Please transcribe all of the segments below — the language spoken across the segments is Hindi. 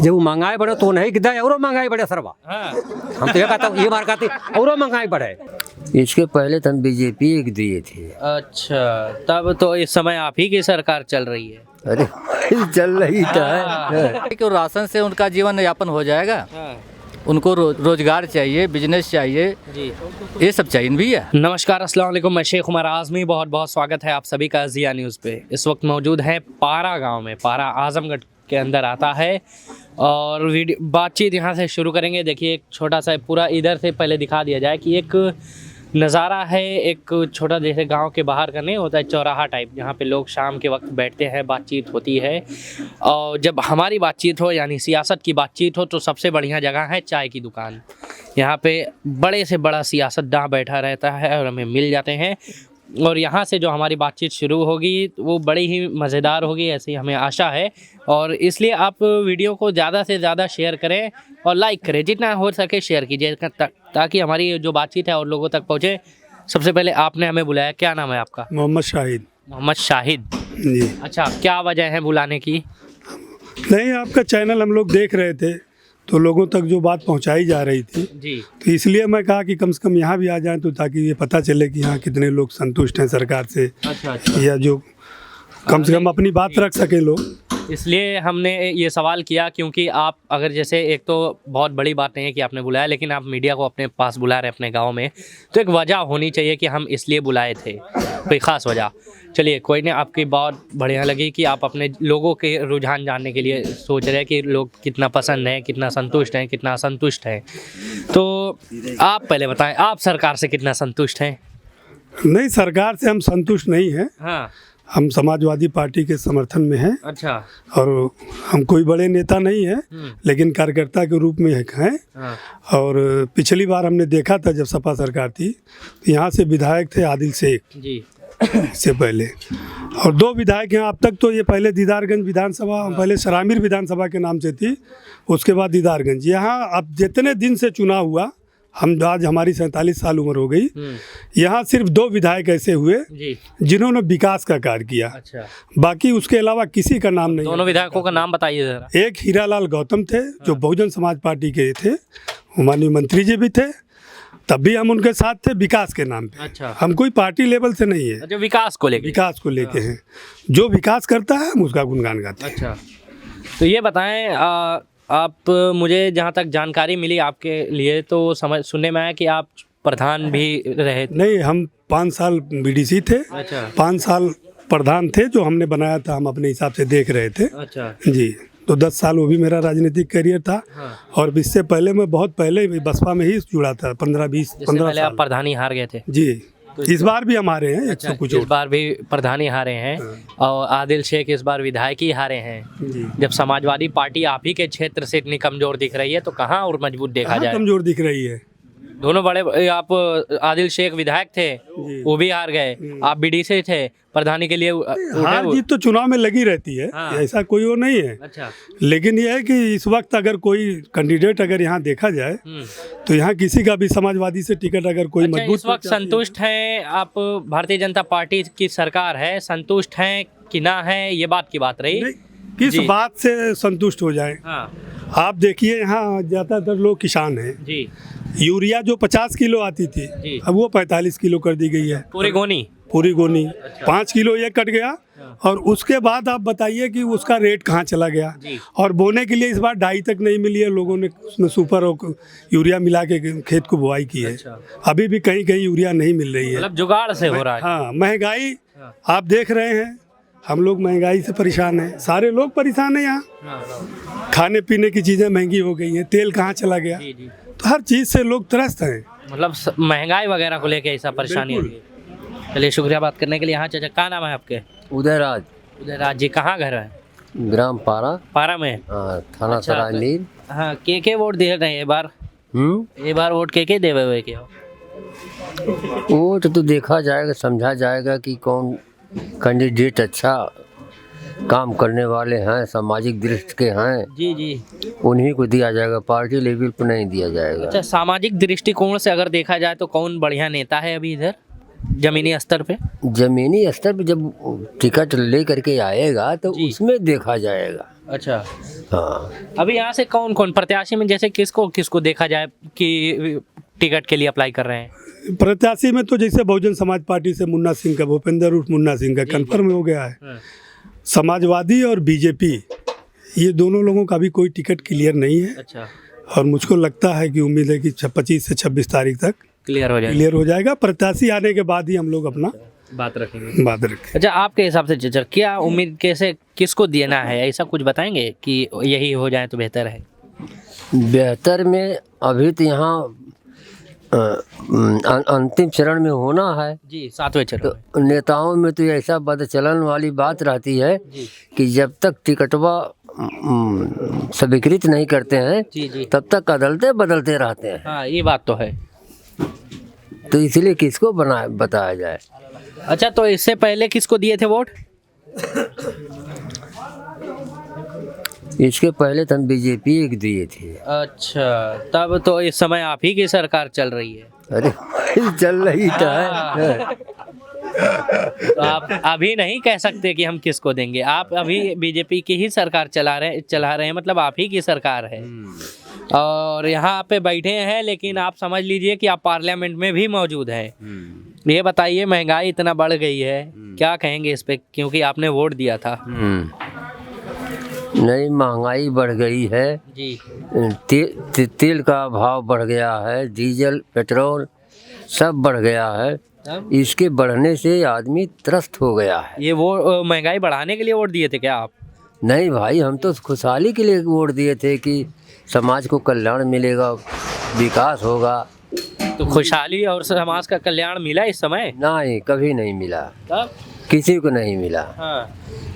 जब महंगाई बढ़े तो नहीं कितना और महंगाई बढ़े सरवा। हम तो ये कहता ये मार कहते और महंगाई बढ़े। इसके पहले तो हम बीजेपी एक दिए थे। अच्छा, तब तो इस समय आप ही की सरकार चल रही है। अरे चल रही तो है। कि राशन से उनका जीवन यापन हो जाएगा। उनको रोजगार चाहिए, बिजनेस चाहिए जी, ये सब चाहिए भैया। नमस्कार, अस्सलाम वालेकुम। मैं शेख उमर आज़मी, बहुत बहुत स्वागत है आप सभी का ज़िया न्यूज़ पे। इस वक्त मौजूद है पारा गांव में। पारा आजमगढ़ के अंदर आता है और बातचीत यहाँ से शुरू करेंगे। देखिए, एक छोटा सा पूरा इधर से पहले दिखा दिया जाए कि एक नज़ारा है, एक छोटा जैसे गांव के बाहर का नहीं होता है चौराहा टाइप, जहाँ पे लोग शाम के वक्त बैठते हैं, बातचीत होती है। और जब हमारी बातचीत हो यानी सियासत की बातचीत हो तो सबसे बढ़िया जगह है चाय की दुकान। यहाँ पे बड़े से बड़ा सियासतदान बैठा रहता है और हमें मिल जाते हैं। और यहाँ से जो हमारी बातचीत शुरू होगी वो बड़ी ही मज़ेदार होगी, ऐसी हमें आशा है। और इसलिए आप वीडियो को ज़्यादा से ज़्यादा शेयर करें और लाइक करें, जितना हो सके शेयर कीजिए ताकि हमारी जो बातचीत है और लोगों तक पहुँचे। सबसे पहले आपने हमें बुलाया, क्या नाम है आपका? मोहम्मद शाहिद। मोहम्मद शाहिद जी। अच्छा, क्या वजह है बुलाने की? नहीं, आपका चैनल हम लोग देख रहे थे तो लोगों तक जो बात पहुंचाई जा रही थी जी, तो इसलिए मैं कहा कि कम से कम यहाँ भी आ जाएं तो ताकि ये पता चले कि यहाँ कितने लोग संतुष्ट हैं सरकार से, अच्छा। या जो कम से कम अपनी बात रख सके लोग। इसलिए हमने ये सवाल किया क्योंकि आप अगर जैसे, एक तो बहुत बड़ी बात नहीं है कि आपने बुलाया, लेकिन आप मीडिया को अपने पास बुला रहे हैं अपने गांव में, तो एक वजह होनी चाहिए कि हम इसलिए बुलाए थे, कोई ख़ास वजह। चलिए, कोई नहीं, आपकी बहुत बढ़िया लगी कि आप अपने लोगों के रुझान जानने के लिए सोच रहे हैं कि लोग कितना पसंद हैं, कितना संतुष्ट हैं, कितना असंतुष्ट हैं। तो आप पहले बताएं, आप सरकार से कितना संतुष्ट हैं? नहीं, सरकार से हम संतुष्ट नहीं हैं। हाँ, हम समाजवादी पार्टी के समर्थन में हैं अच्छा। और हम कोई बड़े नेता नहीं हैं, लेकिन कार्यकर्ता के रूप में हैं। हाँ, और पिछली बार हमने देखा था जब सपा सरकार थी तो यहाँ से विधायक थे आदिल शेख जी, से पहले, और 2 विधायक हैं अब तक। तो ये पहले दीदारगंज विधानसभा, पहले सरामिर विधानसभा के नाम से थी, उसके बाद दीदारगंज। यहाँ अब जितने दिन से चुनाव हुआ, हम आज हमारी 47 साल उम्र हो गई, यहाँ सिर्फ 2 विधायक ऐसे हुए जी, जिन्होंने विकास का कार्य किया। अच्छा। बाकी उसके अलावा किसी का नाम नहीं। दोनों विधायकों का नाम बताइए जरा। एक हीरालाल गौतम थे जो बहुजन समाज पार्टी के थे, माननीय मंत्री जी भी थे, तब भी हम उनके साथ थे विकास के नाम पे। अच्छा। हम कोई पार्टी लेवल से नहीं है, जो विकास को लेके, विकास को लेके हैं। जो विकास करता है हम उसका गुणगान गाते हैं। अच्छा। तो ये बताएं, आप, मुझे जहाँ तक जानकारी मिली आपके लिए तो सुनने में आया कि आप प्रधान भी रहे थे। नहीं, हम 5 साल बीडीसी थे। अच्छा। 5 साल प्रधान थे जो हमने बनाया था, हम अपने हिसाब से देख रहे थे। अच्छा जी। तो 10 साल वो भी मेरा राजनीतिक करियर था। हाँ। और इससे पहले मैं बहुत पहले बसपा में ही जुड़ा था, 15 पहले आप साल। प्रधानी हार गए थे। जी। इस बार भी हमारे हैं 100 कुछ। इस बार भी प्रधानी हारे हैं और आदिल शेख इस बार विधायक ही हारे हैं। जी। जब समाजवादी पार्टी आप ही के क्षेत्र से इतनी कमजोर दिख रही है तो कहाँ और मजबूत देखा जाए? कमजोर दिख रही है। दोनों बड़े, आप आदिल शेख विधायक थे, वो भी हार गए, आप बीडीसी थे, प्रधानी के लिए हार जीत तो चुनाव में लगी रहती है। हाँ। ऐसा कोई वो नहीं है। अच्छा। लेकिन ये है कि इस वक्त अगर कोई कैंडिडेट अगर यहाँ देखा जाए तो यहाँ किसी का भी समाजवादी से टिकट अगर कोई अच्छा, मजबूत इस वक्त संतुष्ट हैं आप? भारतीय जनता पार्टी की सरकार है, संतुष्ट हैं कि ना है, ये बात की बात रही। नहीं, किस जी। बात से संतुष्ट हो जाए? हाँ आप देखिए, यहाँ ज़्यादातर लोग किसान हैं। जी यूरिया जो 50 किलो आती थी, जी। अब वो 45 किलो कर दी गई है। पूरी गोनी। 5 किलो ये कट गया। और उसके बाद आप बताइए कि उसका रेट कहाँ चला गया। जी। और बोने के लिए इस बार 2.5 तक नहीं मिली है, लोगों ने उसमें सुपर और यूरिया मिला के खेत को बुआई की है। अच्छा। अभी भी कहीं कहीं यूरिया नहीं मिल रही है। मतलब जुगाड़ से हो रहा है। हाँ, महंगाई आप देख रहे हैं, हम लोग महंगाई से परेशान हैं, सारे लोग परेशान हैं यहाँ। हाँ। खाने पीने की चीज़ें महंगी हो गई हैं, तेल कहाँ चला गया, जी जी। तो हर चीज़ से लोग त्रस्त हैं। मतलब महंगाई वगैरह को लेके ऐसा परेशानी होगी। चलिए, शुक्रिया बात करने के लिए। हाँ चाचा, क्या नाम है आपके? उदयराज, उदयराज जी, कहाँ घर है? ग्राम पारा, पारा में। थाना अच्छा, सरायमीर। हाँ, के वोट दिए रहे ये बार? ये बार वोट के देवे हुए के हो? वोट तो देखा जाएगा, समझा जाएगा कि कौन कैंडिडेट अच्छा काम करने वाले हैं, सामाजिक दृष्टि के हैं, जी जी। उन्हीं को दिया जाएगा, पार्टी लेवल पर नहीं दिया जाएगा। अच्छा, सामाजिक दृष्टिकोण से अगर देखा जाए तो कौन बढ़िया नेता है अभी इधर जमीनी स्तर पे? जमीनी स्तर पर जब टिकट ले करके आएगा तो जी। उसमें देखा जाएगा। अच्छा, हाँ। अभी यहाँ से कौन कौन प्रत्याशी में जैसे किसको किसको देखा जाए कि टिकट के लिए अप्लाई कर रहे हैं? प्रत्याशी में तो जैसे बहुजन समाज पार्टी से मुन्ना सिंह का, भूपेंद्र उर्फ मुन्ना सिंह का कन्फर्म हो गया है। समाजवादी और बीजेपी, ये दोनों लोगों का भी कोई टिकट क्लियर नहीं है। अच्छा, और मुझको लगता है कि उम्मीद है कि 25 से 26 तारीख तक क्लियर हो जाएगा। प्रत्याशी आने के बाद ही हम लोग अपना बात रखेंगे। अच्छा, आपके हिसाब से चाचा क्या उम्मीद कैसे किसको देना है, ऐसा कुछ बताएंगे कि यही हो जाए तो बेहतर है? बेहतर में अभी तो यहाँ अंतिम चरण में होना है जी, 7वें चरण में। तो नेताओं में तो ऐसा बदचलन वाली बात रहती है कि जब तक टिकटवा स्वीकृत नहीं करते हैं जी, तब तक अदलते बदलते रहते हैं। हाँ, ये बात तो है। तो इसलिए किसको बताया जाए। अच्छा, तो इससे पहले किसको दिए थे वोट? इसके पहले तो हम बीजेपी एक दिए थे। अच्छा, तब तो इस समय आप ही की सरकार चल रही है। अरे भाई चल रही तो है। तो आप अभी नहीं कह सकते कि हम किसको देंगे। आप अभी बीजेपी की ही सरकार चला रहे हैं, मतलब आप ही की सरकार है और यहाँ पे बैठे हैं, लेकिन आप समझ लीजिए कि आप पार्लियामेंट में भी मौजूद हैं। ये बताइए, महंगाई इतना बढ़ गई है, क्या कहेंगे इस पे, क्योंकि आपने वोट दिया था। नहीं, महंगाई बढ़ गई है जी, तेल का भाव बढ़ गया है, डीजल पेट्रोल सब बढ़ गया है। इसके बढ़ने से आदमी त्रस्त हो गया है। ये वो महंगाई बढ़ाने के लिए वोट दिए थे क्या आप? नहीं भाई, हम तो खुशहाली के लिए वोट दिए थे कि समाज को कल्याण मिलेगा, विकास होगा। तो खुशहाली और समाज का कल्याण मिला इस समय? नहीं, कभी नहीं मिला, तब किसी को नहीं मिला। हाँ।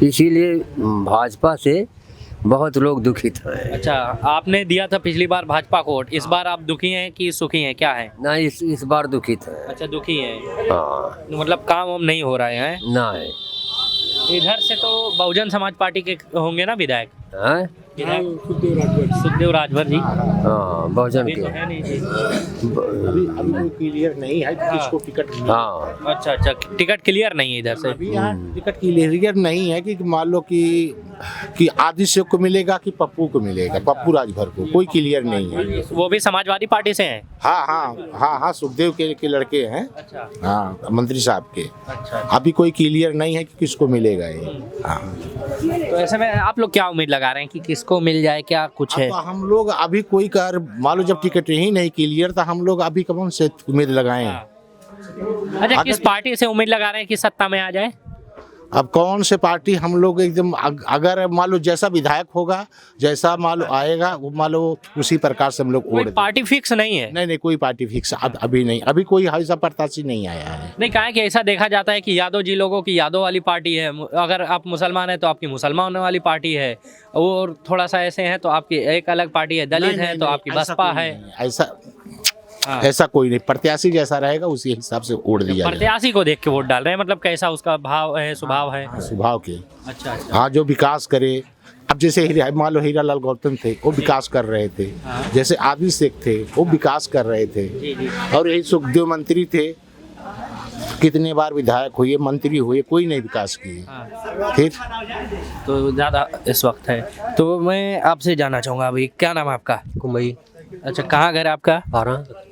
इसीलिए भाजपा से बहुत लोग दुखित हैं। अच्छा, आपने दिया था पिछली बार भाजपा को वोट, इस बार आप दुखी हैं कि सुखी हैं, क्या है? नहीं, इस बार दुखित हैं। अच्छा, दुखी हैं। हाँ, मतलब काम वाम नहीं हो रहे हैं? नहीं। इधर से तो बहुजन समाज पार्टी के होंगे ना विधायक? हैं? सुखदेव राजभर जी। हाँ, बहुजन अभी के। तो है नहीं जी। अभी कोई क्लियर नहीं है कि किसको टिकट मिलेगा। हाँ, अच्छा, टिकट क्लियर नहीं है इधर से। अभी यहाँ टिकट क्लियर नहीं है कि मान लो कि आदित्य को मिलेगा कि पप्पू को मिलेगा, पप्पू राजभर को, कोई क्लियर नहीं है। वो भी समाजवादी पार्टी से हैं? हाँ, सुखदेव के लड़के हैं। अच्छा, हाँ, मंत्री साहब के। अच्छा। अभी कोई क्लियर नहीं है कि किसको मिलेगा ये। हाँ, तो ऐसे में आप लोग क्या उम्मीद लगा रहे हैं कि किसको मिल जाए, क्या कुछ है? अब हम लोग अभी कोई कर मान लो जब टिकट ही नहीं क्लियर तो हम लोग अभी कौन से उम्मीद लगाएं। अच्छा, किस पार्टी से उम्मीद लगा रहे हैं कि सत्ता में आ जाए? अब कौन से पार्टी हम लोग एकदम अगर मान लो जैसा विधायक होगा, जैसा मान लो आएगा, वो मान लो उसी प्रकार से हम लोग कोई वोट पार्टी फिक्स नहीं है? नहीं, कोई पार्टी फिक्स अभी नहीं, अभी कोई ऐसा प्रत्याशी नहीं आया है। नहीं, कहा कि ऐसा देखा जाता है कि यादव जी लोगों की यादव वाली पार्टी है, अगर आप मुसलमान हैं तो आपकी मुसलमान वाली पार्टी है, और थोड़ा सा ऐसे हैं तो आपकी एक अलग पार्टी है, दलित है तो आपकी बसपा है। ऐसा कोई नहीं, प्रत्याशी जैसा रहेगा उसी हिसाब से वोट दिया जाएगा। प्रत्याशी को देख के वोट डाल रहे हैं, मतलब कैसा उसका भाव है, स्वभाव है? स्वभाव के। अच्छा, हाँ, जो विकास करे। अब जैसे मान लो हीरालाल गौतम थे, वो विकास कर रहे थे। जैसे आदित्य शेख थे, वो विकास कर रहे थे। और यही सुखदेव मंत्री थे, कितने बार विधायक हुए, मंत्री हुए, कोई नहीं विकास किए। फिर तो ज़्यादा इस वक्त है। तो मैं आपसे जानना चाहूँगा, अभी क्या नाम है आपका? कुंबई। अच्छा, कहाँ घर है आपका?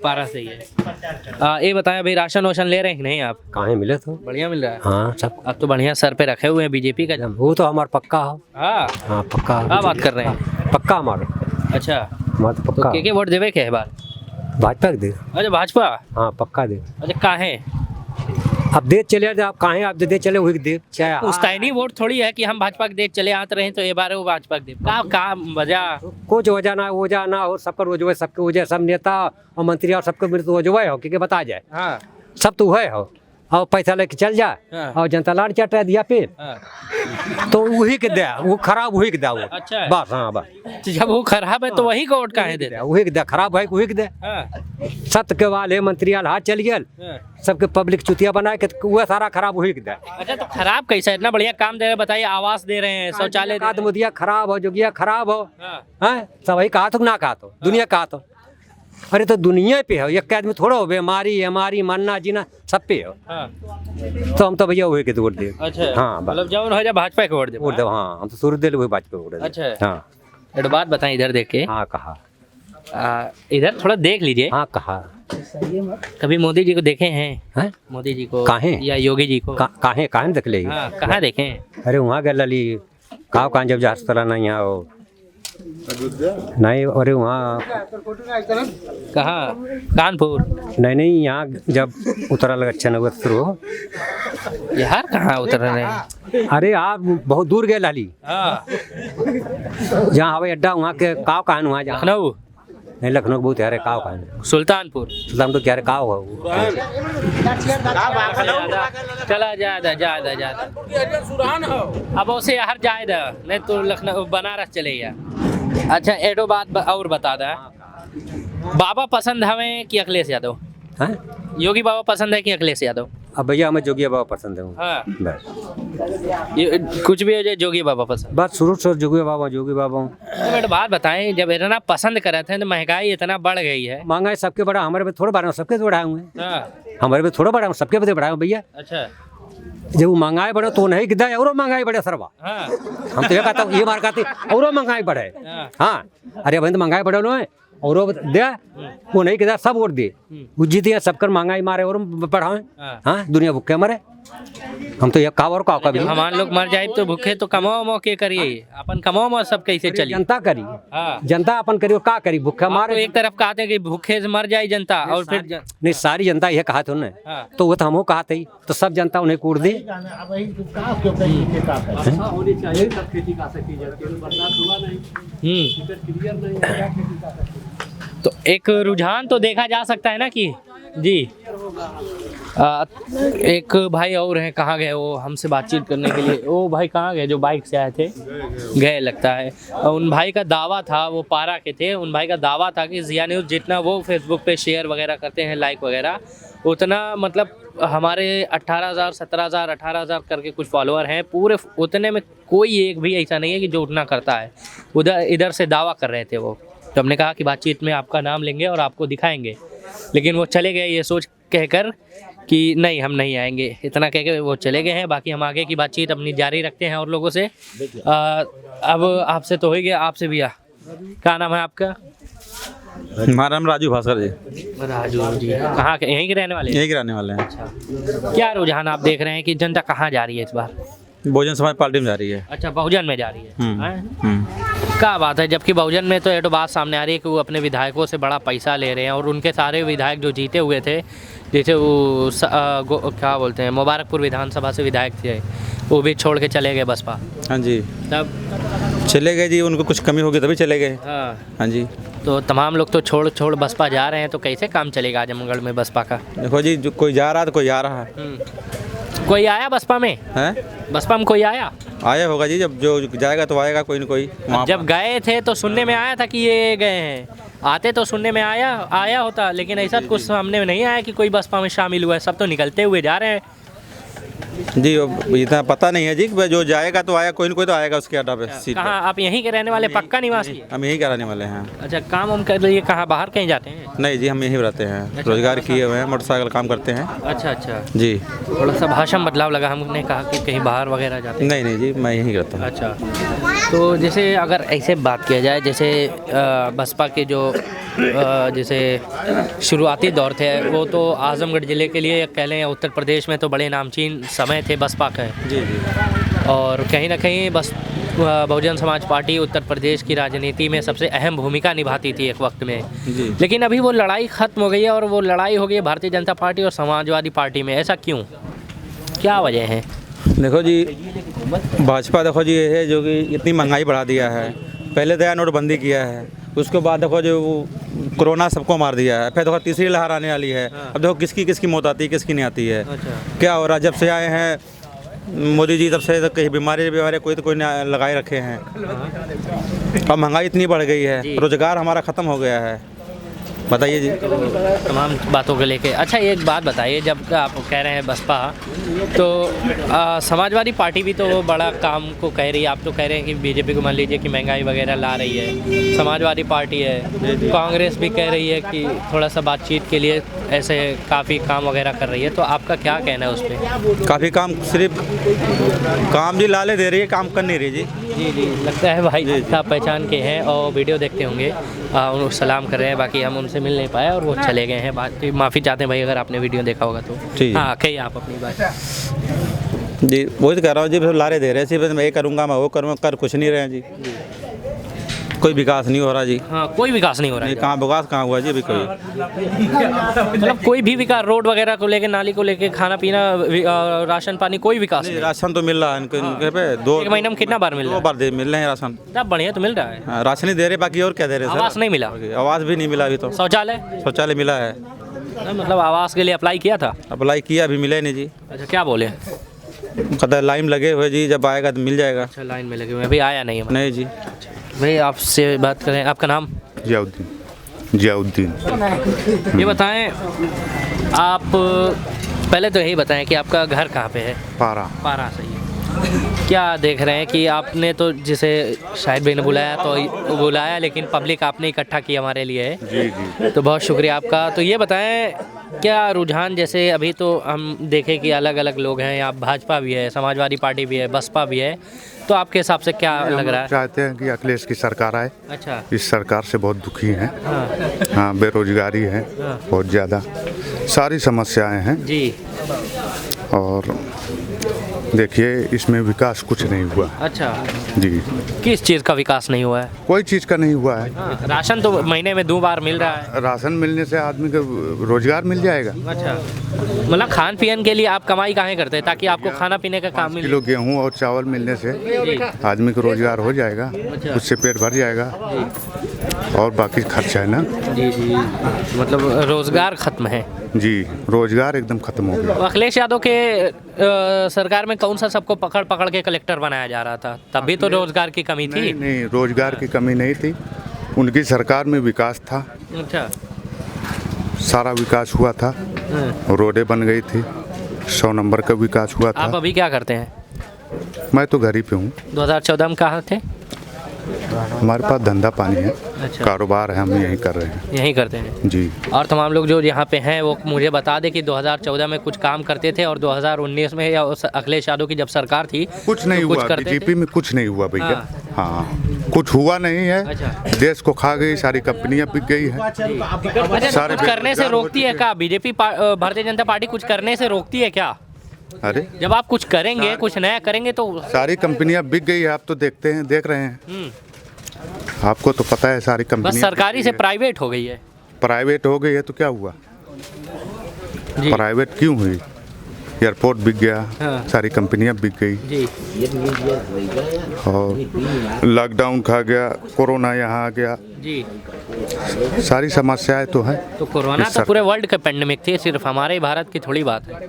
पारा से ही है। ये बताएं, अभी राशन वाशन ले रहे हैं कि नहीं आप? कहाँ मिले तो बढ़िया मिल रहा है। हाँ, सब अब तो बढ़िया सर पे रखे हुए हैं बीजेपी का। वो तो हमारा पक्का हो। हाँ, हाँ, पक्का। क्या बात कर रहे हैं? पक्का हमारा। अच्छा, हमारा तो पक्का। के वोट देवे के है बार? भाजपा के दे। अच्छा, भाजपा। हाँ, पक्का दे। अच्छा, काहे? अब दे चले आप कहाँ आप दे चले वही दे चाहे पुश्तैनी वोट थोड़ी है कि हम भाजपा के देख चले आते रहे तो ये बार वो भाजपा के दे का वजह? कुछ वजह ना वजह ना हो, सबकर वजह सबके वजह, सब नेता और मंत्री और सबके वजह हो कि बता जाए। हाँ, सब तो है हो और पैसा लेके चल जाए। हाँ। और जनता लाड़ चटा दिया फिर। हाँ। तो वही के दे, वो खराब वही के दे वो। अच्छा है। बस। हाँ, बस। तो जब वो खराब है तो वही को वोट काहे दे? वही के दे, खराब है वही के दे। हाँ। सत्य के वाले मंत्री आल हाथ चल गया, हाँ। सबके पब्लिक चुतिया बना के वो सारा खराब वही के दे। अच्छा, तो खराब कैसा? इतना बढ़िया काम दे रहे, बताइए, आवास दे रहे हैं, शौचालय मुदिया खराब हो, जोगिया खराब हो। हाँ। हैं, सब वही कहा तो ना कहा तो दुनिया कहा तो अरे तो दुनिया पे है, एक आदमी थोड़ा हो, बीमारी हमारी मरना जीना सब पे है। हाँ। तो हम तो भैया वही के वोट दे। अच्छा हाँ मतलब जब हो जाए भाजपा को वोट दे। वोट दे, हाँ हम तो शुरू दे वही भाजपा वोट दे। अच्छा। हाँ एक बात बताएं इधर देख के। हाँ कहा। इधर थोड़ा देख लीजिए। हाँ कहा। कभी मोदी जी को देखे हैं? हैं? मोदी जी को काहे? या योगी जी को? काहे काहे देख ले। हाँ, कहाँ देखे हैं? अरे वहाँ गए लली कहाँ जब जहाज तला नहीं यहाँ वो नहीं, अरे वहाँ कहाँ? कानपुर? नहीं यहाँ जब उतरा लगा अच्छा नगर शुरू हो। यार कहाँ उतर रहे हैं? अरे आप बहुत दूर गए लाली, हाँ। जहाँ हवाई अड्डा वहाँ के काव कहान वहाँ जहाँ लखनऊ? नहीं लखनऊ बहुत यार काव कहान सुल्तानपुर? सुल्तान तो क्या काव हो। चला ज्यादा अब उसे हर जायदा नहीं तो लखनऊ बनारस चलेगा। अच्छा एडो बात और बता दा, बाबा पसंद हमें कि अखिलेश यादव? हैं? योगी बाबा पसंद है कि अखिलेश यादव? अब भैया हमें जोगिया बाबा पसंद है। हाँ। बस ये कुछ भी हो जाए जोगी बाबा पसंद। बस शुरू से जोगिया बाबा तो बेटा बात बताएं, जब इतना पसंद करे थे तो महंगाई इतना बढ़ गई है। महंगाई सबके बढ़ा, हमारे पे थोड़ा बढ़ा, सबके तो बढ़ाए हुए हैं। हाँ। हमारे पे थोड़ा बढ़ा, सबके पे बढ़ाए भैया। अच्छा। जब वो महंगाई बढ़े तो नहीं किदा और महंगाई बढ़े सरवा। हाँ। हम तो ये कहता हूँ ये मार कहते और महंगाई बढ़े। हाँ। हाँ अरे भाई तो महंगाई बढ़े लो है और दे वो नहीं किदा सब वोट दे वो जीते सबकर महंगाई मारे और बढ़ावे। हाँ दुनिया भूखे मरे। हम तो ये काव और काव का भी हमारे लोग मर जाए तो भूखे तो कमाओ मौके करिए, अपन कमाओ सब कैसे चलिए। जनता करी। हाँ। जनता अपन करी और का करी भूखा तो मारे। एक तरफ कहते हैं कि भूखे से मर जाए जनता और फिर नहीं सारी जनता ये कहा था हाँ। तो वो तो हमको कहा था तो सब जनता उन्हें कूट दे। तो एक रुझान तो देखा जा सकता है ना कि जी एक भाई और हैं, कहाँ गए वो हमसे बातचीत करने के लिए? वो भाई कहाँ गए जो बाइक से आए थे? गए लगता है। उन भाई का दावा था, वो पारा के थे, उन भाई का दावा था कि जिया न्यूज़ जितना वो फेसबुक पे शेयर वगैरह करते हैं लाइक वगैरह उतना मतलब हमारे 18,000 17,000 18,000 करके कुछ फॉलोअर हैं पूरे, उतने में कोई एक भी ऐसा नहीं है कि जो उतना करता है। इधर से दावा कर रहे थे वो, तो हमने कहा कि बातचीत में आपका नाम लेंगे और आपको दिखाएंगे, लेकिन वो चले गए ये सोच कहकर कि नहीं हम नहीं आएंगे, इतना कह के वो चले गए हैं। बाकी हम आगे की बातचीत अपनी जारी रखते हैं और लोगों से। अब आपसे तो हो ही गया, आपसे भी क्या नाम है आपका? हमारा नाम राजू भास्कर जी। राजू जी कहाँ के? यहीं के रहने वाले? यही के रहने वाले हैं। अच्छा, क्या रुझान आप देख रहे हैं कि जनता कहाँ जा रही है इस बार? बहुजन समाज पार्टी में जा रही है। अच्छा बहुजन में जा रही है। क्या बात है, जबकि बहुजन में तो ये तो बात सामने आ रही है कि वो अपने विधायकों से बड़ा पैसा ले रहे हैं और उनके सारे विधायक जो जीते हुए थे, जैसे वो क्या बोलते हैं मुबारकपुर विधानसभा से विधायक थे, वो भी छोड़ के चले गए बसपा। हाँ जी तब चले गए जी, उनको कुछ कमी होगी तभी चले गए। हाँ। हाँ जी तो तमाम लोग तो छोड़ बसपा जा रहे हैं, तो कैसे काम चलेगा आजमगढ़ में बसपा का? देखो जी, जो कोई जा रहा है तो कोई आ रहा है। कोई आया बसपा में? हैं? बसपा में कोई आया? आया होगा जी, जब जो जाएगा तो आएगा कोई न कोई। जब गए थे तो सुनने में आया था कि ये गए हैं, आते तो सुनने में आया होता, लेकिन ऐसा कुछ सामने में नहीं आया कि कोई बसपा में शामिल हुआ है। सब तो निकलते हुए जा रहे हैं जी, इतना पता नहीं है जी, जो जाएगा तो आया, कोई न कोई तो आएगा उसके अड्डा पे सीट कहाँ? आप यहीं के रहने वाले पक्का निवासी? हम यही कराने वाले हैं। अच्छा, काम हम कर लिए कहाँ, बाहर कहीं जाते हैं? नहीं जी, हम यहीं रहते हैं, रोजगार किए हुए हैं, मोटरसाइकिल काम करते हैं। अच्छा अच्छा जी, थोड़ा सा भाषा में बदलाव लगा, हमने कहा कि कहीं बाहर वगैरह जाते हैं। नहीं जी, मैं यहीं रहता हूँ। अच्छा, तो जैसे अगर ऐसे बात किया जाए, जैसे बसपा के जो जैसे शुरुआती दौर थे वो तो आजमगढ़ ज़िले के लिए कह लें, उत्तर प्रदेश में तो बड़े नामचीन समय थे बसपा का। जी जी। और कहीं ना कहीं बहुजन समाज पार्टी उत्तर प्रदेश की राजनीति में सबसे अहम भूमिका निभाती थी एक वक्त में जी। लेकिन अभी वो लड़ाई ख़त्म हो गई है और वो लड़ाई हो गई है भारतीय जनता पार्टी और समाजवादी पार्टी में। ऐसा क्यों, क्या वजह है? देखो जी, भाजपा देखो जी ये है जो कि इतनी महंगाई बढ़ा दिया है। पहले तो नोटबंदी किया है, उसके बाद देखो जो कोरोना सबको मार दिया है, फिर देखो तीसरी लहर आने वाली है। अब देखो किसकी मौत आती है, किसकी नहीं आती है। क्या हो रहा है, जब से आए हैं मोदी जी तब से तो कहीं बीमारी कोई तो कोई लगाए रखे हैं। अब महंगाई इतनी बढ़ गई है, रोजगार हमारा ख़त्म हो गया है। बताइए जी। तमाम बातों को लेके। अच्छा एक बात बताइए, जब आप कह रहे हैं बसपा तो समाजवादी पार्टी भी तो बड़ा काम को कह रही है, आप तो कह रहे हैं कि बीजेपी को मान लीजिए कि महंगाई वगैरह ला रही है, समाजवादी पार्टी है, कांग्रेस भी कह रही है कि थोड़ा सा बातचीत के लिए ऐसे काफ़ी काम वगैरह कर रही है, तो आपका क्या कहना है उस पर? काफ़ी काम सिर्फ काम जी लाले दे रही है, काम कर नहीं रही जी। जी जी, लगता है भाई आप पहचान के हैं और वीडियो देखते होंगे, उनको सलाम कर रहे हैं, बाकी हम उनसे मिल नहीं पाए और वो चले गए हैं। बात माफ़ी चाहते हैं भाई अगर आपने वीडियो देखा होगा तो। ठीक है। हाँ, कहिए आप अपनी बात। जी वही तो कह रहा हूँ जी, बस लारे दे रहे हैं, सिर्फ मैं ये करूँगा, मैं वो करूँगा, कर कुछ नहीं रहे हैं जी। कोई विकास नहीं हो रहा जी। हाँ, कोई विकास नहीं हो रहा है। कहाँ विकास कहाँ हुआ जी अभी कोई? मतलब कोई भी विकास, रोड वगैरह को लेके, नाली को लेके, खाना पीना, राशन पानी, कोई विकास नहीं। राशन तो मिल रहा है इनके पे, एक महीने में कितना बार मिल रहा है? 2 बार मिल रहे हैं राशन। तब बढ़िया तो मिल रहा है। हाँ, राशन ही दे रहे, बाकी और क्या दे रहे हैं? आवास नहीं मिला? आवास भी नहीं मिला अभी तो। शौचालय मिला है। मतलब आवास के लिए अप्लाई किया था? अप्लाई किया, अभी मिला नहीं जी। अच्छा, क्या बोले? कहता है लाइन लगे हुए जी, जब आएगा तो मिल जाएगा। अच्छा, लाइन में लगे हुए, अभी आया नहीं है? नहीं जी। भाई आपसे बात करें, आपका नाम? जियाउद्दीन। ये बताएं, आप पहले तो यही बताएं कि आपका घर कहाँ पे है? पारा, सही है। क्या देख रहे हैं कि आपने तो जिसे शाहिद भाई ने बुलाया तो बुलाया, लेकिन पब्लिक आपने इकट्ठा की हमारे लिए, जी। तो बहुत शुक्रिया आपका। तो ये बताएं, क्या रुझान, जैसे अभी तो हम देखें कि अलग अलग लोग हैं, यहाँ भाजपा भी है, समाजवादी पार्टी भी है, बसपा भी है, तो आपके हिसाब से क्या लग रहा है? चाहते हैं कि अखिलेश की सरकार आए। अच्छा। इस सरकार से बहुत दुखी हैं। हाँ हाँ, बेरोजगारी है बहुत ज़्यादा, सारी समस्याएं हैं। जी। और देखिए इसमें विकास कुछ नहीं हुआ। अच्छा जी। किस चीज़ का विकास नहीं हुआ है? कोई चीज़ का नहीं हुआ है। हाँ, राशन तो महीने में 2 बार मिल रहा है। राशन मिलने से आदमी को रोजगार मिल जाएगा। अच्छा, मतलब खान पीन के लिए आप कमाई काहे करते हैं, ताकि आपको खाना पीने का काम 5 मिले? किलो गेहूँ और चावल मिलने से आदमी को रोजगार हो जाएगा, उससे पेट भर जाएगा और बाकी खर्चा है ना। जी जी, मतलब रोजगार खत्म है। जी, रोजगार एकदम खत्म हो गया। तो अखिलेश यादव के सरकार में कौन सा सबको पकड़ पकड़ के कलेक्टर बनाया जा रहा था? तब भी तो रोजगार की कमी थी। नहीं, रोजगार की कमी नहीं थी, उनकी सरकार में विकास था। अच्छा। सारा विकास हुआ था, रोडें बन गई थी, 100 नंबर का विकास हुआ था। आप अभी क्या करते हैं? मैं तो घर ही पे हूँ। 2014 में कहाँ थे? हमारे पास धंधा पानी है, अच्छा। कारोबार है, हम यही कर रहे हैं। यही करते हैं जी। और तमाम लोग जो यहाँ पे हैं वो मुझे बता दें कि 2014 में कुछ काम करते थे और 2019 में या अखिलेश यादव की जब सरकार थी कुछ नहीं तो हुआ, करते थे? बीजेपी में कुछ नहीं हुआ भैया। हाँ, कुछ हुआ नहीं है। अच्छा। देश को खा गई, सारी कंपनियां बिक गई है। अच्छा, सारे कुछ करने से बेरोजगार हो रोकती है चुके क्या बीजेपी? भारतीय जनता पार्टी कुछ करने से रोकती है क्या? अरे जब आप कुछ करेंगे, कुछ नया करेंगे तो। सारी कंपनियां बिक गई है, आप तो देखते हैं, देख रहे हैं। आपको तो पता है सारी बस कंपनियां सरकारी से प्राइवेट हो गई है। प्राइवेट हो गई है तो क्या हुआ? जी। प्राइवेट क्यों हुई? एयरपोर्ट बिक गया, हाँ। सारी कंपनियां बिक गई जी। और लॉकडाउन खा गया, कोरोना यहाँ आ गया, जी। सारी समस्याएं तो है। तो कोरोना तो पूरे वर्ल्ड का पेंडेमिक थी, सिर्फ हमारे भारत की थोड़ी बात है।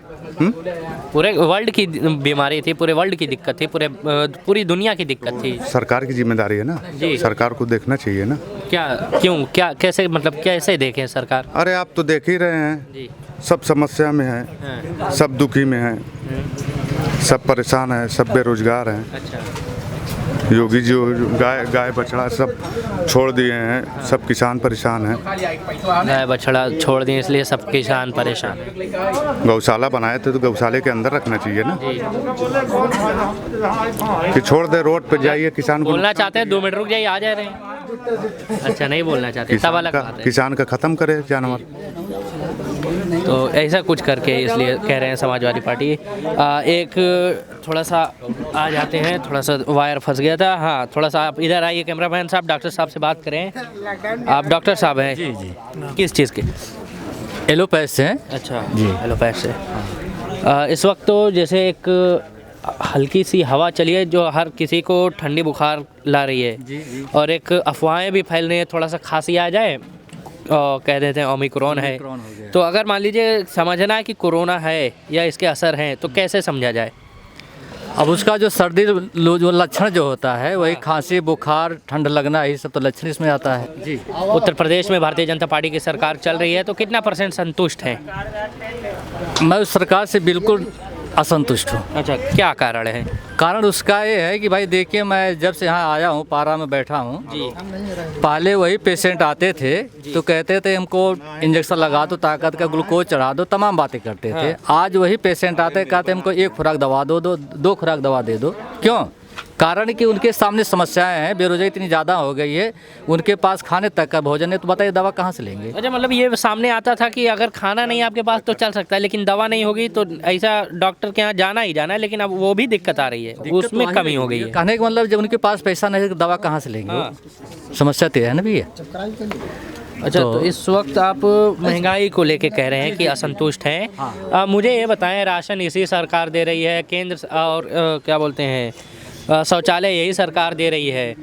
पूरे वर्ल्ड की बीमारी थी, पूरे वर्ल्ड की दिक्कत थी, पूरी दुनिया की दिक्कत थी। सरकार की जिम्मेदारी है ना, जी। सरकार को देखना चाहिए ना। क्या, क्यों, क्या, कैसे, मतलब कैसे देखें सरकार? अरे आप तो देख ही रहे हैं, जी। सब समस्या में है, हाँ। सब दुखी में है, सब परेशान है, सब बेरोजगार हैं। अच्छा। योगी जी गाय बछड़ा सब छोड़ दिए हैं, सब किसान परेशान हैं। गाय बछड़ा छोड़ दिए इसलिए सब किसान परेशान है। गौशाला बनाए थे तो गौशाले के अंदर रखना चाहिए ना, कि छोड़ दे रोड पे जाइए किसान को। बोलना चाहते हैं, 2 मिनट रुक जाइए, आ जा रहे हैं। अच्छा, नहीं बोलना चाहते, तब अलग बात है। किसान का खत्म करे जानवर। तो ऐसा कुछ करके इसलिए कह रहे हैं समाजवादी पार्टी। एक थोड़ा सा आ जाते हैं, थोड़ा सा वायर फंस गया था। हाँ, थोड़ा सा आप इधर आइए, कैमरामैन साहब, डॉक्टर साहब से बात करें। आप डॉक्टर साहब हैं? जी जी। किस चीज़ के? एलोपैथ से हैं। अच्छा जी, एलोपैथ से। इस वक्त तो जैसे एक हल्की सी हवा चली है जो हर किसी को ठंडी बुखार ला रही है। जी। और एक अफवाहें भी फैल रही हैं, थोड़ा सा खांसी आ जाए और कह देते हैं ओमिक्रॉन है। तो अगर मान लीजिए समझना है कि कोरोना है या इसके असर हैं, तो कैसे समझा जाए? अब उसका जो सर्दी जो लक्षण जो होता है वही खांसी, बुखार, ठंड लगना, यही सब तो लक्षण इसमें आता है। जी। उत्तर प्रदेश में भारतीय जनता पार्टी की सरकार चल रही है, तो कितना % संतुष्ट हैं? मैं उस सरकार से बिल्कुल असंतुष्ट हूँ। अच्छा, क्या कारण है? कारण उसका ये है कि भाई देखिए, मैं जब से यहाँ आया हूँ, पारा में बैठा हूँ जी पहले वही पेशेंट आते थे तो कहते थे हमको इंजेक्शन लगा दो, ताकत का ग्लूकोज चढ़ा दो, तमाम बातें करते थे। आज वही पेशेंट आते कहते हमको 1 खुराक दवा दो, 2 खुराक दवा दे दो। क्यों? कारण कि उनके सामने समस्याएं हैं, बेरोजगारी इतनी ज़्यादा हो गई है, उनके पास खाने तक का भोजन है, तो बताइए दवा कहाँ से लेंगे? अच्छा, मतलब ये सामने आता था कि अगर खाना नहीं आपके पास तो चल सकता है, लेकिन दवा नहीं होगी तो ऐसा डॉक्टर के यहाँ जाना ही जाना है, लेकिन अब वो भी दिक्कत आ रही है, उसमें कमी हो गई है। कहने का मतलब जब उनके पास पैसा नहीं है तो दवा कहाँ से लेंगे? समस्या तो है ना भैया। अच्छा, तो इस वक्त आप महंगाई को लेके कह रहे हैं कि असंतुष्ट हैं। मुझे ये बताएं, राशन इसी सरकार दे रही है, केंद्र और क्या बोलते हैं, शौचालय यही सरकार दे रही है,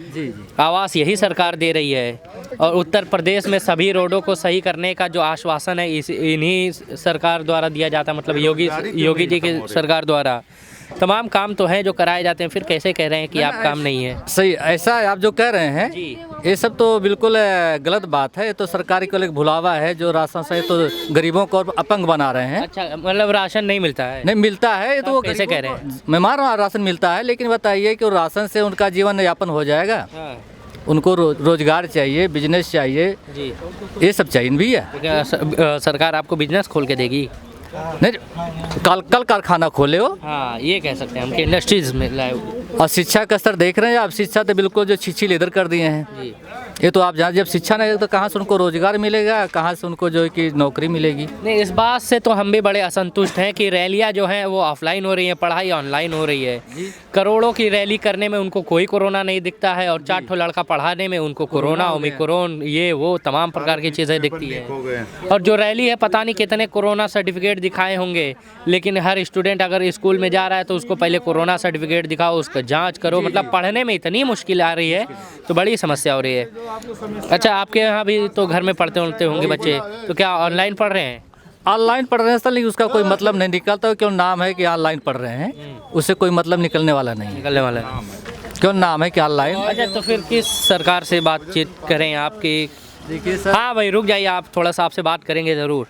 आवास यही सरकार दे रही है, और उत्तर प्रदेश में सभी रोडों को सही करने का जो आश्वासन है इन्हीं सरकार द्वारा दिया जाता है, मतलब योगी जी की सरकार द्वारा तमाम काम तो हैं जो कराए जाते हैं, फिर कैसे कह रहे हैं कि आप काम नहीं है? सही, ऐसा आप जो कह रहे हैं ये सब तो बिल्कुल गलत बात है। ये तो सरकारी को लेकर भुलावा है, जो राशन से तो गरीबों को अपंग बना रहे हैं। अच्छा, मतलब राशन नहीं मिलता है? नहीं मिलता है, ये तो वो कैसे कह रहे हैं? मैं मान रहा हूँ राशन मिलता है, लेकिन बताइए कि राशन से उनका जीवन यापन हो जाएगा? उनको रोजगार चाहिए, बिजनेस चाहिए, ये सब चाहिए भी है। क्या सरकार आपको बिजनेस खोल के देगी? नहीं, कल कारखाना खोले हो। हाँ, ये कह सकते हैं हम कि इंडस्ट्रीज में लाए। और शिक्षा का स्तर देख रहे हैं आप, शिक्षा तो बिल्कुल जो छिछी लेदर कर दिए हैं। ये तो आप जब शिक्षा नहीं तो कहाँ से उनको रोजगार मिलेगा, कहाँ से उनको जो है कि नौकरी मिलेगी? नहीं, इस बात से तो हम भी बड़े असंतुष्ट हैं कि रैलियाँ जो हैं वो ऑफलाइन हो रही हैं, पढ़ाई ऑनलाइन हो रही है। करोड़ों की रैली करने में उनको कोई कोरोना नहीं दिखता है, और 4 ठो लड़का पढ़ाने में उनको कोरोना, ओमिक्रोन, ये वो तमाम प्रकार की चीज़ें दिखती है। और जो रैली है पता नहीं कितने कोरोना सर्टिफिकेट दिखाए होंगे, लेकिन हर स्टूडेंट अगर स्कूल में जा रहा है तो उसको पहले कोरोना सर्टिफिकेट दिखाओ, उसका जांच करो, मतलब पढ़ने में इतनी मुश्किल आ रही है, तो बड़ी समस्या हो रही है। अच्छा, आपके यहाँ भी तो घर में पढ़ते होंगे बच्चे, तो क्या ऑनलाइन पढ़ रहे हैं? ऑनलाइन पढ़ रहे हैं सर, लेकिन उसका कोई मतलब नहीं निकलता। क्यों? नाम है कि ऑनलाइन पढ़ रहे हैं, उससे कोई मतलब निकलने वाला नहीं। निकलने वाला है क्यों? नाम है कि ऑनलाइन। अच्छा, तो फिर किस सरकार से बातचीत करें आपकी? देखिए सर, हाँ भाई रुक जाइए, आप थोड़ा सा आपसे बात करेंगे ज़रूर।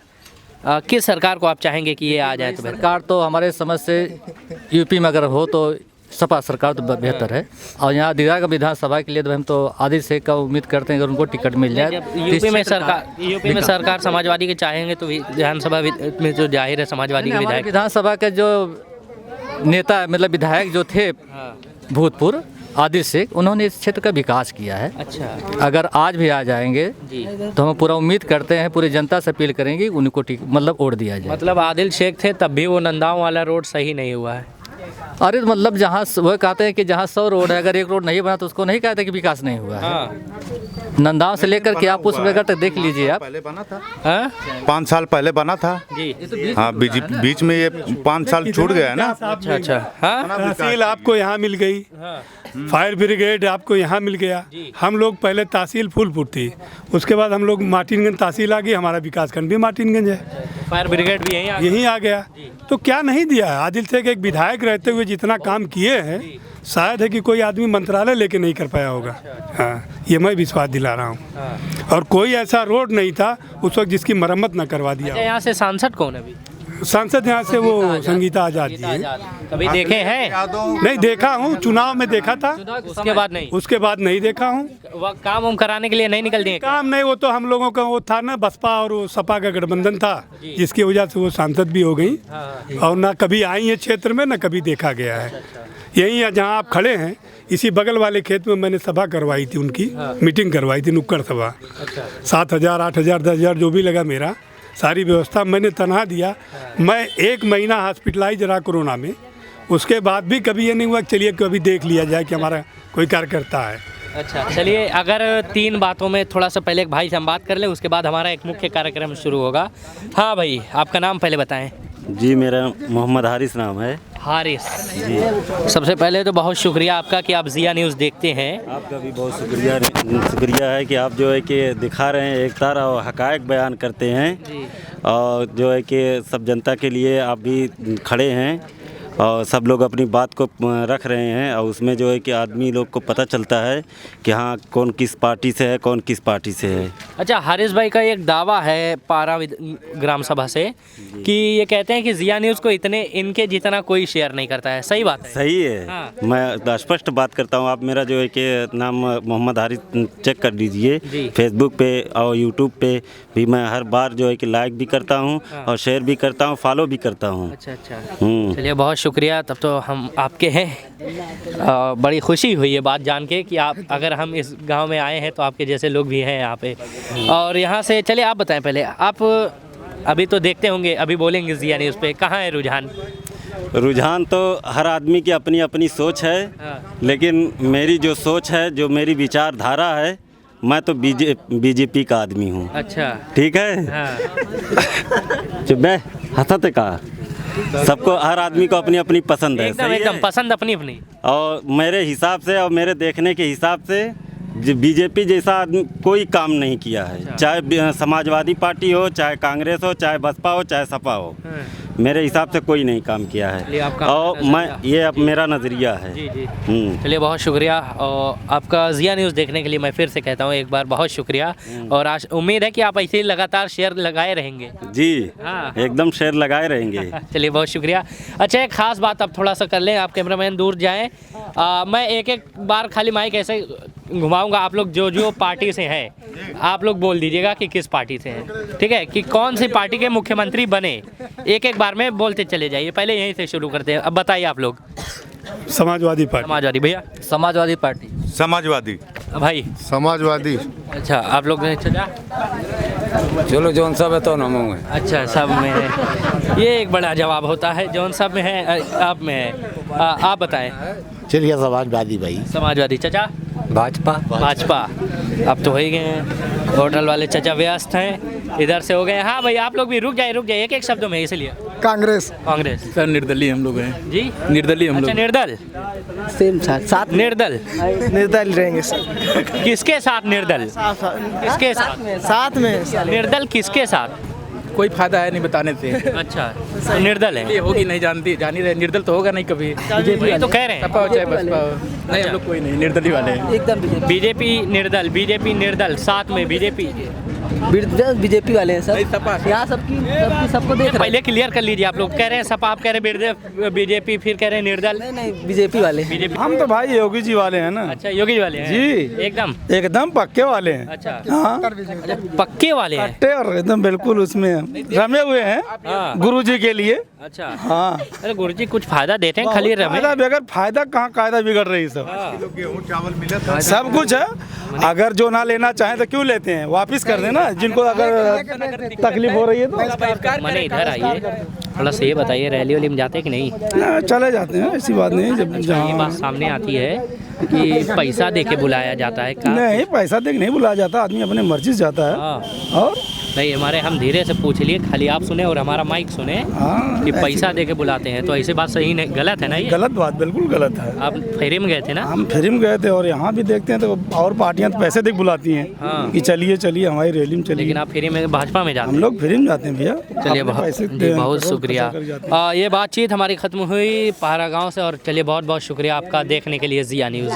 किस सरकार को आप चाहेंगे कि ये आ जाए? तो सरकार तो हमारे समझ से यूपी में अगर हो तो सपा सरकार तो बेहतर है। और यहाँ दीदार विधानसभा के लिए तो हम तो आदिल शेख का उम्मीद करते हैं अगर उनको टिकट मिल जाए। यूपी में सरकार समाजवादी के चाहेंगे तो विधानसभा में जो जाहिर है समाजवादी के विधायक, विधानसभा के जो नेता मतलब विधायक जो थे भूतपूर्व आदिल शेख, उन्होंने इस क्षेत्र का विकास किया है। अच्छा, अगर आज भी आ जाएंगे तो हम पूरा उम्मीद करते हैं, पूरी जनता से अपील करेंगे उनको मतलब वोट दिया जाए। मतलब आदिल शेख थे तब भी वो नंदाओं वाला रोड सही नहीं हुआ है? अरे मतलब जहाँ वो कहते हैं कि जहाँ 100 रोड है, अगर एक रोड नहीं बना तो उसको नहीं कहते कि विकास नहीं हुआ है। नंदाओं से लेकर के आप उस वगैरह तक देख लीजिए आप। पहले बना था 5 साल पहले बना था जी। हाँ, बीच में ये 5 साल छूट गया है ना। अच्छा, हाँ, तहसील आपको यहाँ मिल गई, फायर ब्रिगेड आपको यहाँ मिल गया। हम लोग पहले तहसील फूलपुर थी, उसके बाद हम लोग मार्टिनगंज तहसील आ गई, हमारा विकासखंड भी मार्टिनगंज है, फायर ब्रिगेड भी यहीं आ गया। तो क्या नहीं दिया है? आदिल शेख एक विधायक रहते हुए जितना काम किए हैं, शायद है कि कोई आदमी मंत्रालय लेके नहीं कर पाया होगा। हाँ, ये मैं विश्वास दिला रहा हूँ। और कोई ऐसा रोड नहीं था उस वक्त जिसकी मरम्मत न करवा दिया। यहाँ से सांसद कौन है अभी? सांसद यहाँ से वो संगीता आजाद जी हैं। कभी देखे हैं? नहीं देखा हूँ, चुनाव में देखा था, उसके बाद नहीं? उसके बाद नहीं देखा हूँ। वो काम उम कराने के लिए नहीं निकल दिए? काम नहीं, वो तो हम लोगों का वो था ना, बसपा और वो सपा का गठबंधन था, जिसकी वजह से वो सांसद भी हो गई, और ना कभी आई है क्षेत्र में, ना कभी देखा गया है। यहीं जहाँ आप खड़े हैं इसी बगल वाले खेत में मैंने सभा करवाई थी, उनकी मीटिंग करवाई थी, नुक्कड़ सभा। 7,000 8,000 10,000 जो भी लगा, मेरा सारी व्यवस्था मैंने तनहा दिया। मैं 1 महीना हॉस्पिटलाइज रहा कोरोना में, उसके बाद भी कभी ये नहीं हुआ चलिए कभी देख लिया जाए कि हमारा कोई कार्यकर्ता है। अच्छा, चलिए, अगर 3 बातों में थोड़ा सा पहले एक भाई से हम बात कर ले, उसके बाद हमारा एक मुख्य कार्यक्रम शुरू होगा। हाँ भाई, आपका नाम पहले बताएं। जी, मेरा मोहम्मद हारिस नाम है। हारिस जी, सबसे पहले तो बहुत शुक्रिया आपका कि आप जिया न्यूज़ देखते हैं। आपका भी बहुत शुक्रिया है कि आप जो है कि दिखा रहे हैं, एक तारा और हकायक बयान करते हैं, और जो है कि सब जनता के लिए आप भी खड़े हैं। और सब लोग अपनी बात को रख रहे हैं और उसमें जो है कि आदमी लोग को पता चलता है कि हाँ कौन किस पार्टी से है, कौन किस पार्टी से है। अच्छा, हारिस भाई का एक दावा है पारा ग्राम सभा से कि ये कहते हैं कि जिया न्यूज़ को इनके जितना कोई शेयर नहीं करता है, सही बात है? सही है। हाँ। मैं स्पष्ट बात करता हूँ, आप मेरा जो है कि नाम मोहम्मद हारिस चेक कर लीजिए फेसबुक पे और यूट्यूब पे भी मैं हर बार जो है कि लाइक भी करता हूँ और शेयर भी करता हूँ, फॉलो भी करता हूँ। अच्छा। चलिए बहुत शुक्रिया, तब तो हम आपके हैं। बड़ी खुशी हुई है बात जान के कि आप, अगर हम इस गांव में आए हैं तो आपके जैसे लोग भी हैं यहाँ पे। और यहाँ से चलिए आप बताएं, पहले आप अभी तो देखते होंगे, अभी बोलेंगे जिया न्यूज़ पे, कहाँ है रुझान? रुझान तो हर आदमी की अपनी अपनी सोच है, लेकिन मेरी जो सोच है, जो मेरी विचारधारा है, मैं तो बीजेपी का आदमी हूँ। अच्छा, ठीक है। हाँ। जो मैं हंसते का सबको, हर आदमी को अपनी अपनी पसंद है। एकदम पसंद अपनी अपनी। और मेरे हिसाब से और मेरे देखने के हिसाब से बीजेपी जैसा आदमी कोई काम नहीं किया है, चाहे समाजवादी पार्टी हो, चाहे कांग्रेस हो, चाहे बसपा हो, चाहे सपा हो, मेरे हिसाब से कोई नहीं काम किया है। और मैं ये अब मेरा नज़रिया है। जी। चलिए बहुत शुक्रिया, और आपका जिया न्यूज़ देखने के लिए मैं फिर से कहता हूँ एक बार बहुत शुक्रिया, और आज उम्मीद है कि आप ऐसे ही लगातार शेयर लगाए रहेंगे। जी हाँ, एकदम शेयर लगाए रहेंगे। चलिए बहुत शुक्रिया। अच्छा, एक खास बात अब थोड़ा सा कर लें, आप कैमरामैन दूर जाएं। मैं एक बार खाली माइक ऐसे घुमाऊंगा, आप लोग जो पार्टी से हैं आप लोग बोल दीजिएगा कि किस पार्टी से हैं, ठीक है? कि कौन सी पार्टी के मुख्यमंत्री बने, एक बार में बोलते चले जाइए। पहले यहीं से शुरू करते हैं, अब बताइए आप लोग। समाजवादी पार्टी। समाजवादी भैया? समाजवादी पार्टी। समाजवादी भाई? समाजवादी। अच्छा, आप लोग ने चला? चलो जौन सब है तो नाम है। अच्छा, सब में है, ये एक बड़ा जवाब होता है, जौन सब में है आप में है। आप बताएं। चलिए समाजवादी भाई। समाजवादी। चाचा? भाजपा। अब तो हो ही गए हैं, होटल वाले चाचा व्यस्त हैं, इधर से हो गए। हाँ भाई, आप लोग भी रुक जाइए, एक शब्दों में, इसलिए। कांग्रेस। सर निर्दलीय हम लोग हैं जी। निर्दलीय हम लोग। अच्छा, निर्दल सेम साथ निर्दल रहेंगे सर। किसके साथ निर्दल? किसके साथ में निर्दल किसके साथ? कोई फायदा है नहीं बताने से। अच्छा, निर्दल है, ये होगी नहीं जान ही रहे, निर्दल तो होगा नहीं कभी। वही तो कह रहे हैं। सपा हो चाहे बसपा हो, नहीं हम लोग कोई नहीं, निर्दली वाले हैं एकदम। बीजेपी निर्दल साथ में, बीजेपी वाले हैं सर। यहाँ सबको देख रहे हैं। पहले क्लियर कर लीजिए, आप लोग कह रहे हैं सपा, आप कह रहे हैं बीजेपी, फिर कह रहे हैं निर्दल। नहीं, बीजेपी वाले। हम तो भाई योगी जी वाले हैं ना। अच्छा, योगी जी वाले हैं जी, एकदम पक्के वाले हैं। अच्छा, हाँ, पक्के वाले हैं, कट्टे और एकदम बिल्कुल उसमें रमे हुए हैं गुरु जी के लिए। अच्छा, हाँ। अरे गुरु जी कुछ फायदा देते हैं, खाली रमे। बगैर फायदा कहाँ कायदा बिगड़ रही सब। गेहूँ चावल मिले सब कुछ है, अगर जो ना लेना चाहें तो क्यों लेते हैं, वापिस कर देना जिनको अगर तकलीफ हो रही है तो। मैंने इधर आइए, थोड़ा सा ये बताइए, रैली वैली में जाते हैं कि नहीं? चले जाते हैं, ऐसी बात नहीं। जब ये बात सामने आती है कि पैसा दे के बुलाया जाता है, नहीं पैसा दे के नहीं बुलाया जाता, आदमी अपने मर्जी से जाता है। और नहीं, हमारे हम धीरे से पूछ लिए, खाली आप सुने और हमारा माइक सुने कि पैसा दे के बुलाते हैं, तो ऐसी बात सही नहीं, गलत है ना? ये गलत बात, बिल्कुल गलत है। आप फेरी में गए थे ना? हम फेरी में गए थे, और यहाँ भी देखते हैं तो और पार्टियां तो पैसे दे के बुलाती हैं कि चलिए हमारी रैली में चलिए। लेकिन आप फेरी में भाजपा में जाते हैं? हम लोग फ्री में जाते हैं भैया। चलिए बहुत शुक्रिया। ये बातचीत हमारी ख़त्म हुई पारा गांव से, और चलिए बहुत बहुत शुक्रिया आपका देखने के लिए जिया न्यूज़।